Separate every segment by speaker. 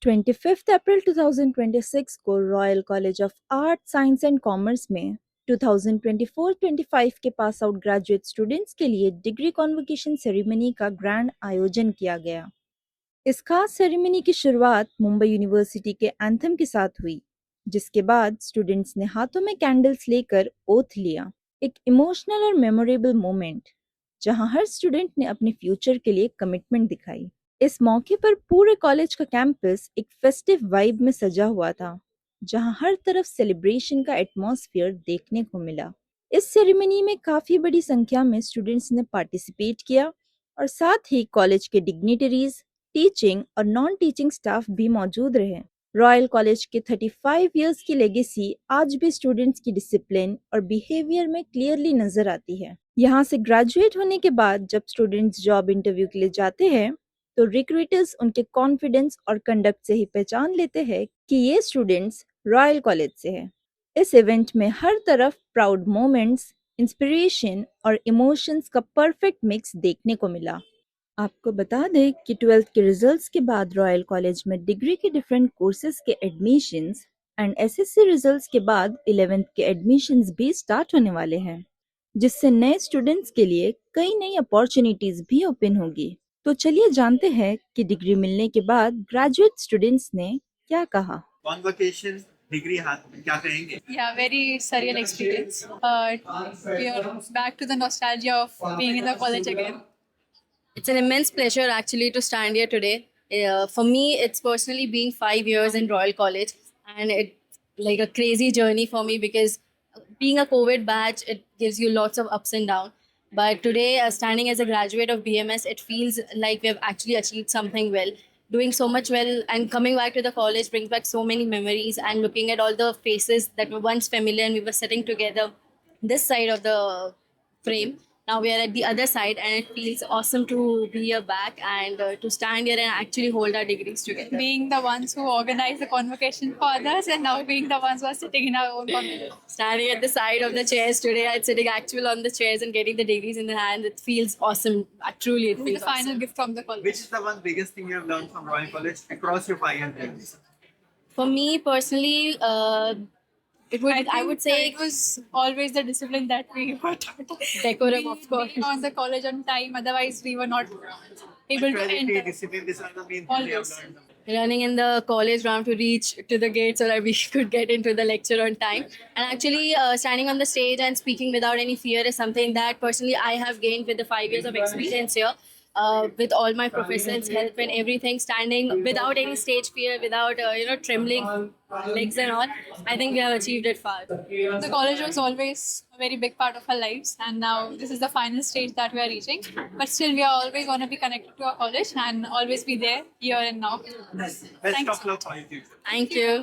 Speaker 1: 25 अप्रैल 2026 को royal college of art science and commerce में 2024-25 के पास आउट ग्रेजुएट स्टूडेंट्स के लिए डिग्री कॉन्वोकेशन सेरेमनी का ग्रैंड आयोजन किया गया। इस खास सेरेमनी की शुरुआत मुंबई यूनिवर्सिटी के एंथम के साथ हुई, जिसके बाद स्टूडेंट्स ने हाथों में कैंडल्स लेकर ओथ लिया। एक इमोशनल और मेमोरेबल मोमेंट जहां हर स्टूडेंट ने अपने फ्यूचर के लिए कमिटमेंट दिखाई। इस मौके पर पूरे कॉलेज का कैंपस एक फेस्टिव वाइब में सजा हुआ था, जहां हर तरफ सेलिब्रेशन का एटमॉस्फेयर देखने को मिला। इस सेरेमनी में काफी बड़ी संख्या में स्टूडेंट्स ने पार्टिसिपेट किया और साथ ही कॉलेज के डिग्निटरीज, टीचिंग और नॉन टीचिंग स्टाफ भी मौजूद रहे। रॉयल कॉलेज के 35 इयर्स की लेगेसी आज भी स्टूडेंट्स की डिसिप्लिन और बिहेवियर में क्लियरली नजर आती है। यहाँ से ग्रेजुएट होने के बाद जब स्टूडेंट्स जॉब इंटरव्यू के लिए जाते हैं, तो रिक्रूटर्स उनके कॉन्फिडेंस और कंडक्ट से ही पहचान लेते हैं कि ये स्टूडेंट्स रॉयल कॉलेज से हैं। इस इवेंट में हर तरफ प्राउड मोमेंट्स, इंस्पिरेशन और इमोशंस का परफेक्ट मिक्स देखने को मिला। आपको बता दें कि 12th के रिजल्ट्स के बाद रॉयल कॉलेज में डिग्री के डिफरेंट कोर्सेज के एडमिशन्स एंड एसएससी रिजल्ट्स के बाद 11th के एडमिशन्स भी स्टार्ट होने वाले हैं, जिससे नए स्टूडेंट्स के लिए कई नई अपॉर्चुनिटीज भी ओपन होगी। तो चलिए जानते हैं कि डिग्री मिलने के बाद ग्रेजुएट स्टूडेंट्स ने क्या कहा।
Speaker 2: कॉन्वोकेशन डिग्री हाथ में क्या कहेंगे?
Speaker 3: Yeah, very surreal experience. We are back to the nostalgia of being in the college again.
Speaker 4: It's an immense pleasure actually to stand here today. For me, it's personally been 5 years in Royal College, and it's like a crazy journey for me because being a COVID batch, it gives you lots of ups and downs. But today, standing as a graduate of BMS, it feels like we have actually achieved something well. Doing so much well and coming back to the college brings back so many memories, and looking at all the faces that were once familiar and we were sitting together this side of the frame. Now we are at the other side, and it feels awesome to be here back and to stand here and actually hold our degrees together.
Speaker 3: Being the ones who organize the convocation for others, and now being the ones who are sitting in our own convocation.
Speaker 4: Standing at the side of the chairs today, and sitting actual on the chairs and getting the degrees in the hand, it feels awesome. Truly, it
Speaker 3: The
Speaker 4: feels
Speaker 3: final
Speaker 4: awesome.
Speaker 3: gift from the college.
Speaker 2: Which is the one biggest thing you have learned from Royal College across your 5 years?
Speaker 4: For me personally, I would say
Speaker 3: it was always the discipline that we were taught.
Speaker 4: decorum, of course.
Speaker 3: Being on the college on time, otherwise we were not able to
Speaker 2: Punctuality,
Speaker 3: enter.
Speaker 2: discipline, these are the main things you have
Speaker 3: Always.
Speaker 2: learned.
Speaker 4: Running in the college ground to reach to the gate so that we could get into the lecture on time. And actually, standing on the stage and speaking without any fear is something that personally I have gained with the 5 years of experience here. With all my professors' help and everything, standing without any stage fear, without trembling legs and all, I think we have achieved it far.
Speaker 3: The college was always a very big part of our lives, and now this is the final stage that we are reaching. But still, we are always going to be connected to our college and always be there, here and now.
Speaker 2: Best
Speaker 3: Thanks.
Speaker 2: of luck for your future.
Speaker 4: Thank you.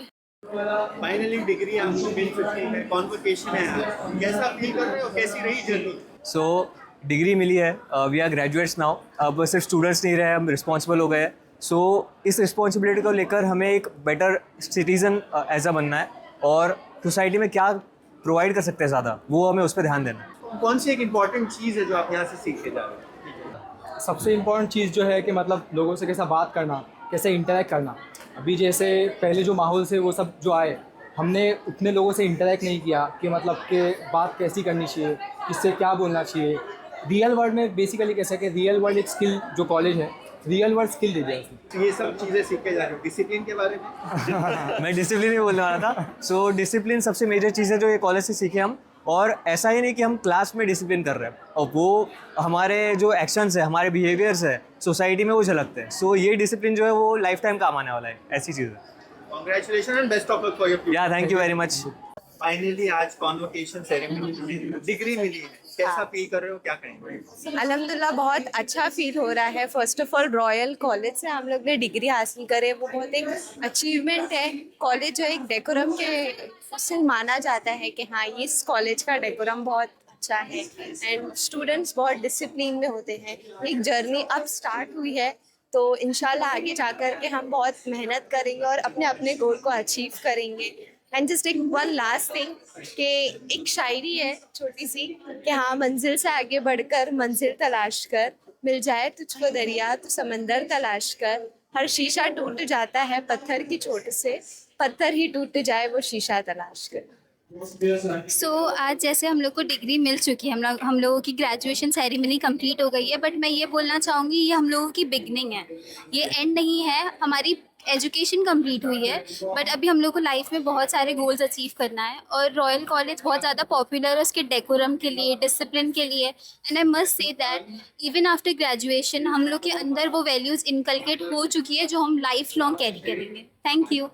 Speaker 2: Finally degree आपको मिल चुकी है, convocation है, कैसा feel कर रहे हो, कैसी रही जर्नी?
Speaker 5: सो डिग्री मिली है, वी आर ग्रेजुएट्स नाउ। अब सिर्फ स्टूडेंट्स नहीं रहे, हम रिस्पॉन्सिबल हो गए। सो इस रिस्पॉन्सिबिलिटी को लेकर हमें एक बेटर सिटीज़न एज अ बनना है, और सोसाइटी में क्या प्रोवाइड कर सकते हैं ज़्यादा, वो हमें उस पर ध्यान देना है।
Speaker 2: कौन सी एक इम्पॉर्टेंट चीज़ है जो आप यहाँ से सीख के जा रहे हो?
Speaker 6: सबसे इम्पोर्टेंट चीज़ जो है कि मतलब लोगों से कैसा बात करना, कैसे इंटरेक्ट करना। अभी जैसे पहले जो माहौल से वो सब जो आए, हमने उतने लोगों से इंटरेक्ट नहीं किया कि मतलब कि बात कैसी करनी चाहिए, किससे क्या बोलना चाहिए। रियल वर्ल्ड में बेसिकली कैसा कि रियल वर्ल्ड एक स्किल जो कॉलेज है, रियल वर्ल्ड स्किल दे दिया उसने।
Speaker 2: ये सब चीज़ें सीख के जा रहे हो, डिसिप्लिन के बारे में?
Speaker 5: मैं डिसिप्लिन ही बोलने वाला था। सो डिसिप्लिन सबसे मेजर चीज़ है जो ये कॉलेज से सीखे हम, और ऐसा ही नहीं कि हम क्लास में डिसिप्लिन कर रहे हैं, और वो हमारे जो एक्शंस है, हमारे बिहेवियर्स है सोसाइटी में वो झलकते हैं। सो ये डिसिप्लिन जो है वो लाइफ टाइम काम आने वाला है, ऐसी चीज़ है।
Speaker 2: Congratulations and best of luck for your future.
Speaker 5: या thank you very much.
Speaker 2: Finally आज कॉन्वोकेशन सेरेमनी में डिग्री मिली है, कैसा फील कर रहे हो, क्या कहेंगे?
Speaker 7: अल्हम्दुलिल्लाह बहुत अच्छा फील हो रहा है। First of all royal college से हम लोग ने डिग्री हासिल करे, वो बहुत एक अचीवमेंट है। कॉलेज जो एक डेकोरम के से माना जाता है कि हाँ इस कॉलेज का डेकोरम बहुत अच्छा है, एंड स्टूडेंट्स बहुत डिसिप्लिन में होते हैं। एक जर्नी अब स्टार्ट हुई है, तो इंशाल्लाह आगे जाकर के हम बहुत मेहनत करेंगे और अपने अपने गोल को अचीव करेंगे। एंड जस्ट एक वन लास्ट थिंग कि एक शायरी है छोटी सी कि हाँ मंजिल से आगे बढ़कर मंजिल तलाश कर, मिल जाए तुझको दरिया तो समंदर तलाश कर, हर शीशा टूट जाता है पत्थर की चोट से, पत्थर ही टूट जाए वो शीशा तलाश कर।
Speaker 8: सो आज जैसे हम लोग को डिग्री मिल चुकी है, हम लोगों की ग्रेजुएशन सेरेमनी कंप्लीट हो गई है, बट मैं ये बोलना चाहूँगी ये हम लोगों की बिगनिंग है, ये एंड नहीं है। हमारी एजुकेशन कंप्लीट हुई है बट अभी हम लोग को लाइफ में बहुत सारे गोल्स अचीव करना है, और रॉयल कॉलेज बहुत ज़्यादा पॉपुलर है उसके डेकोरम के लिए, डिसिप्लिन के लिए। And I must say that even after graduation हम लोग के अंदर वो वैल्यूज़ इनकलकेट हो चुकी है जो हम लाइफ लॉन्ग कैरी करेंगे। Thank you.